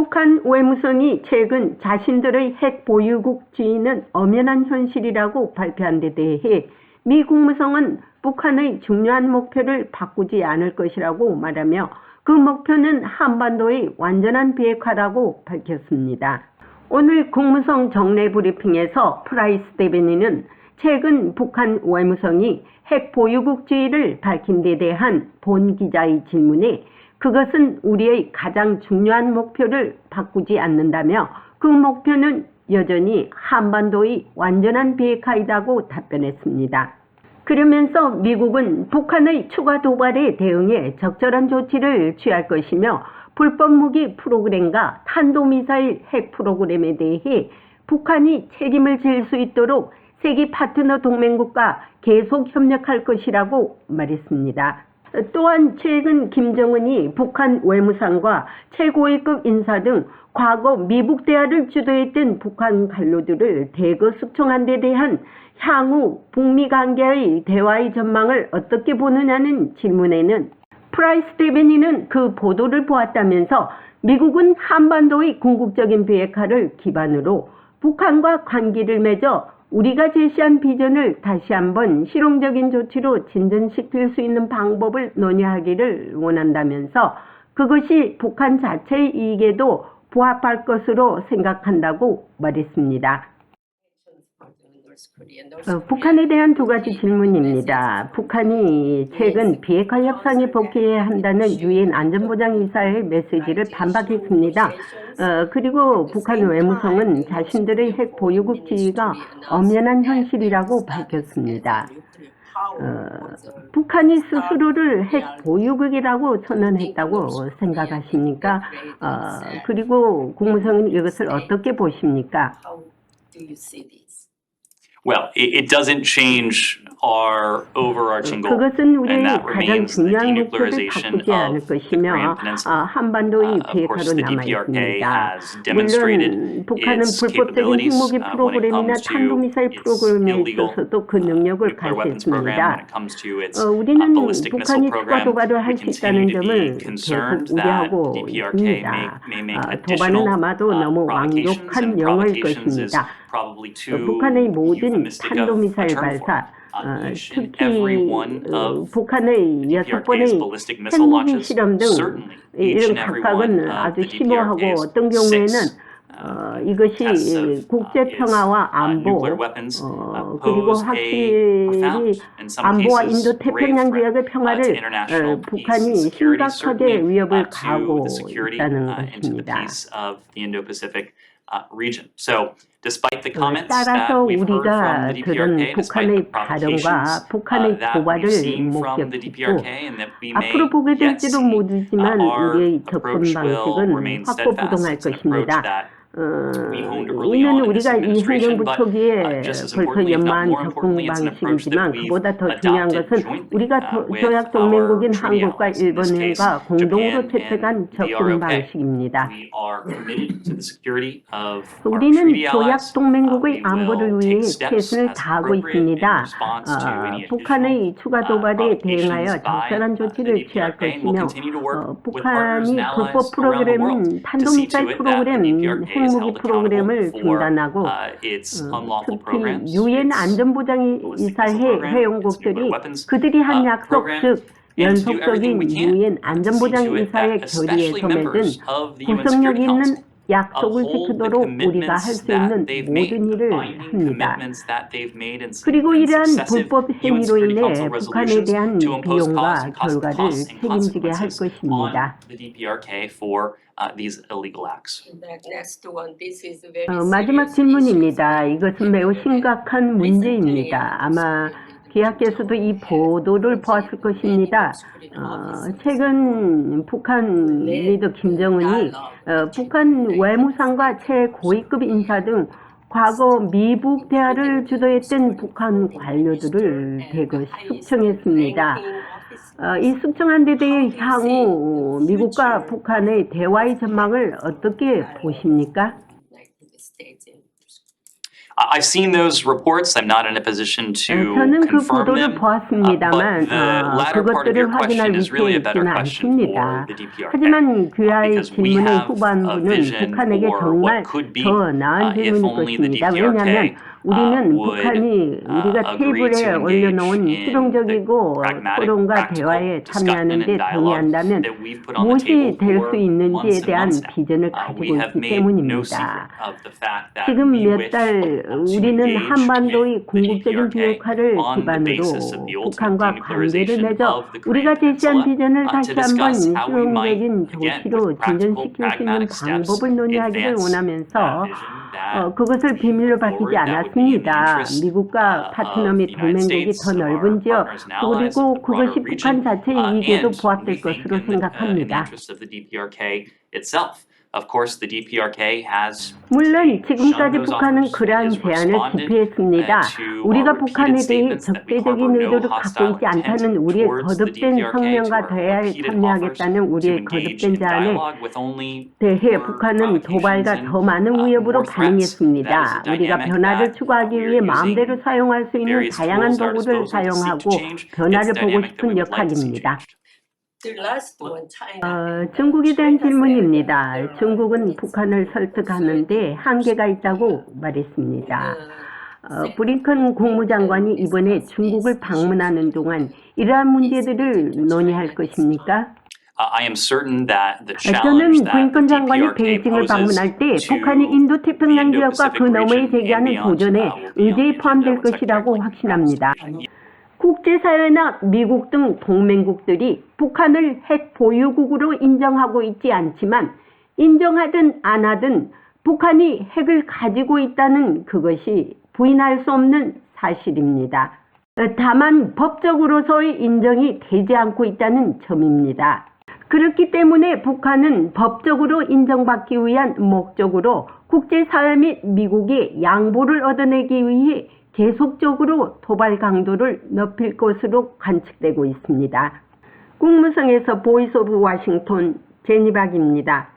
북한 외무성이 최근 자신들의 핵 보유국주의는 엄연한 현실이라고 발표한 데 대해 미 국무성은 북한의 중요한 목표를 바꾸지 않을 것이라고 말하며 그 목표는 한반도의 완전한 비핵화라고 밝혔습니다. 오늘 국무성 정례 브리핑에서 프라이스 대변인은 최근 북한 외무성이 핵 보유국주의를 밝힌 데 대한 본 기자의 질문에 그것은 우리의 가장 중요한 목표를 바꾸지 않는다며 그 목표는 여전히 한반도의 완전한 비핵화이다고 답변했습니다. 그러면서 미국은 북한의 추가 도발에 대응해 적절한 조치를 취할 것이며 불법 무기 프로그램과 탄도미사일 핵 프로그램에 대해 북한이 책임을 질 수 있도록 세계 파트너 동맹국과 계속 협력할 것이라고 말했습니다. 또한 최근 김정은이 북한 외무상과 최고위급 인사 등 과거 미북 대화를 주도했던 북한 관료들을 대거 숙청한 데 대한 향후 북미 관계의 대화의 전망을 어떻게 보느냐는 질문에는 프라이스 대변인은 그 보도를 보았다면서 미국은 한반도의 궁극적인 비핵화를 기반으로 북한과 관계를 맺어 우리가 제시한 비전을 다시 한번 실용적인 조치로 진전시킬 수 있는 방법을 논의하기를 원한다면서 그것이 북한 자체의 이익에도 부합할 것으로 생각한다고 말했습니다. 북한에 대한 두 가지 질문입니다. 북한이 최근 비핵화 협상에 복귀해야 한다는 유엔 안전보장이사의 메시지를 반박했습니다. 그리고 북한 외무성은 자신들의 핵 보유국주의가 엄연한 현실이라고 밝혔습니다. 북한이 스스로를 핵 보유국이라고 선언했다고 생각하십니까? 그리고 국무성은 이것을 어떻게 보십니까? Well, it doesn't change our overarching goal, 그것은 우리의 and that 가장 remains the 중요한 목표를 denuclearization 바꾸지 않을 of the 것이며 Korean Peninsula. 한반도의 Of course, 비핵화로 the 남아 DPRK 있습니다. has demonstrated 물론 북한은 its 불법적인 capabilities 핵무기 when it 프로그램이나 comes to 탄도미사일 its 프로그램에 illegal 있어서도 그 능력을 nuclear weapons program, when 발휘했습니다. it comes to its 우리는 ballistic missile 북한이 추가 program. 도발을 We 할 수 continue 있다는 to 점을 be 계속 concerned that 우려하고 the DPRK 있습니다. may make 도발은 additional 아마도 너무 provocations, 완곡한 and 영어일 provocations is 것입니다. probably too 북한의 모든 euphemistic of a 탄도미사일 term for 발사, it. Each and every 특히 one of 북한의 the 6번의 DPRK's ballistic missile 핵무기 launches, 실험 등 certainly each 이런 and every one 각각은 of 아주 the 심오하고 DPRK's 어떤 경우에는 6 이것이 tests of 국제 its 평화와 안보 nuclear weapons 그리고 pose a 확실히 profound, in some 안보와 cases, 인도 grave 태평양 threat 지역의 to 평화를 international peace and 북한이 security, 심각하게 certainly 위협을 to 가하고 the security 있다는 into the 것입니다. peace of the Indo-Pacific region. So, despite the comments 따라서 that we've heard from 우리가 the 들은 DPRK, despite 북한의 the 발언과 provocations 북한의 that 도발을 we've seen from the 목격했고 DPRK and that we may 앞으로 보게 yet 될지도 see, 모르지만 our 우리의 접근 approach will 방식은 remain 확고부동할 steadfast. It's an approach 것입니다. that we honed early 이는 on in this 우리가 이 administration, 행정부 but 초기에 just as 벌써 importantly, if not 연마한 more 접근 importantly, it's an approach 방식이지만 that we've 그보다 더 중요한 adopted 것은 jointly 우리가 with 조약 our 동맹국인 treaty 한국과 allies. In this case, 일본과 공동으로 Japan 채택한 and the 접근 ROK. 방식입니다. We are committed to the security of our 우리는 treaty 조약 allies. 동맹국의 We 안보를 will 위해 take steps 최선을 as 다하고 appropriate in 있습니다. response to any additional 북한의 추가 도발에 대응하여 provocations by 적절한 the 조치를 취할 DPRK, and we'll 것이며 continue to work with partners 북한이 and 불법 allies around the world 프로그램, to see to 탄도미사일 it that the 프로그램, DPRK is 핵무기 held accountable 프로그램을 for 중단하고 its unlawful 특히 programs, 유엔 its 안전보장이사 ballistic missile program, its 회원국들이 nuclear weapons 그들이 한 약속 program, 즉 and to do everything 연속적인 we can 유엔 to see to it 안전보장이사의 that especially 결의에서 맺은 members of the UN 구속력 Security 있는 Council 약속을 uphold the 지키도록 우리가 할 commitments 수 있는 that they've made, 모든 the 일을 binding 합니다. commitments that they've made in 그리고 이러한 successive 불법 UN 행위로 Security 인해 Council 북한에 resolutions 대한 to impose 비용과 costs 결과를 and 책임지게 할 consequences 것입니다. on the DPRK for these illegal acts. 마지막 질문입니다. 이것은 매우 심각한 문제입니다. 아마 계약께서도 이 보도를 보았을 것입니다. 최근 북한 리더 김정은이 북한 외무상과 최고위급 인사 등 과거 미북 대화를 주도했던 북한 관료들을 대거 숙청했습니다. 이 숙청한 데 대해 향후 미국과 북한의 대화의 전망을 어떻게 보십니까? I've seen those reports. I'm not in a position to 저는 그 confirm 보도를 them. 보았습니다만 But the latter part of 그것들을 your 확인할 question is 위치에 really a better 있지는 question 않습니다. for the DPRK. 하지만 그의 Because we 질문의 have a 후반부는 vision 북한에게 for 정말 what could be 더 나은 if 질문일 only the 것입니다. 왜냐하면 DPRK 우리는 would 북한이 우리가 agree 테이블에 to engage 올려놓은 in 실용적이고 the pragmatic, 토론과 practical 대화에 discussion 참여하는 데 and dialogue 동의한다면 that we've put on the 무엇이 table 될 수 for 있는지에 months and 대한 months now. 비전을 We 가지고 have 있기 made no 때문입니다. secret of the fact that 지금 we 몇 wish 달 to 우리는 engage 한반도의 with the 궁극적인 DPRK 비핵화를 on the 기반으로 basis of the ultimate 북한과 관계를 denuclearization 맺어 of the 우리가 Korean 제시한 Peninsula 비전을 to 다시 한번 discuss how we might, 실용적인 again, 조치로 with practical, 진전시킬 수 있는 pragmatic steps, 방법을 논의하기를 advance 원하면서 that vision that 그것을 we 비밀로 put 밝히지 forward that would be in the 않았습니다. interest 미국과 파트너 of 및 the United 동맹국이 States, 더 of our 넓은지요. partners and allies, 그리고 of the 그것이 broader 북한 region, 자체의 이익에도 and 부합될 we think 것으로 in the 생각합니다. interest of the DPRK itself. Of course, the DPRK has 물론 지금까지 shown those 북한은 offers, 그러한 has 제안을 responded 집회했습니다. to 우리가 our 북한에 repeated 대해 statements that we 적대적인 harbor no 의도를 갖고 hostile 있지 않다는 intent 우리의 towards the 거듭된 DPRK, to 성명과 our 대화에 repeated offers 참여하겠다는 to 우리의 engage 거듭된 in 제안에 dialogue with only 대해 more 북한은 도발과 provocations 더 많은 and 위협으로 more threats. That is 반응했습니다. a 우리가 dynamic 변화를 that 추구하기 we 위해 are 마음대로 using 사용할 수 있는 various 다양한 tools at our 도구를 disposal to seek to 사용하고 change. 변화를 It's a 보고 dynamic that 싶은 we would like to see 역할입니다. changed. The last one, China. 중국에 대한 질문입니다. 중국은 북한을 설득하는데 한계가 있다고 말했습니다. 브링컨 국무장관이 이번에 중국을 방문하는 동안 이러한 문제들을 논의할 것입니까? I am certain that the 저는 challenge that the 브링컨 장관이 DPRK 베이징을 poses 방문할 때 to 북한이 인도 태평양 the 지역과 그 Indo-Pacific 너머에 region and 제기하는 beyond 도전에 will be on the 의제에 agenda 포함될 once I 것이라고 directly 확신합니다. grasp. 국제사회나 미국 등 동맹국들이 북한을 핵 보유국으로 인정하고 있지 않지만 인정하든 안 하든 북한이 핵을 가지고 있다는 그것이 부인할 수 없는 사실입니다. 다만 법적으로서의 인정이 되지 않고 있다는 점입니다. 그렇기 때문에 북한은 법적으로 인정받기 위한 목적으로 국제사회 및 미국의 양보를 얻어내기 위해 계속적으로 도발 강도를 높일 것으로 관측되고 있습니다. 국무성에서 보이스 오브 워싱턴 제니박입니다.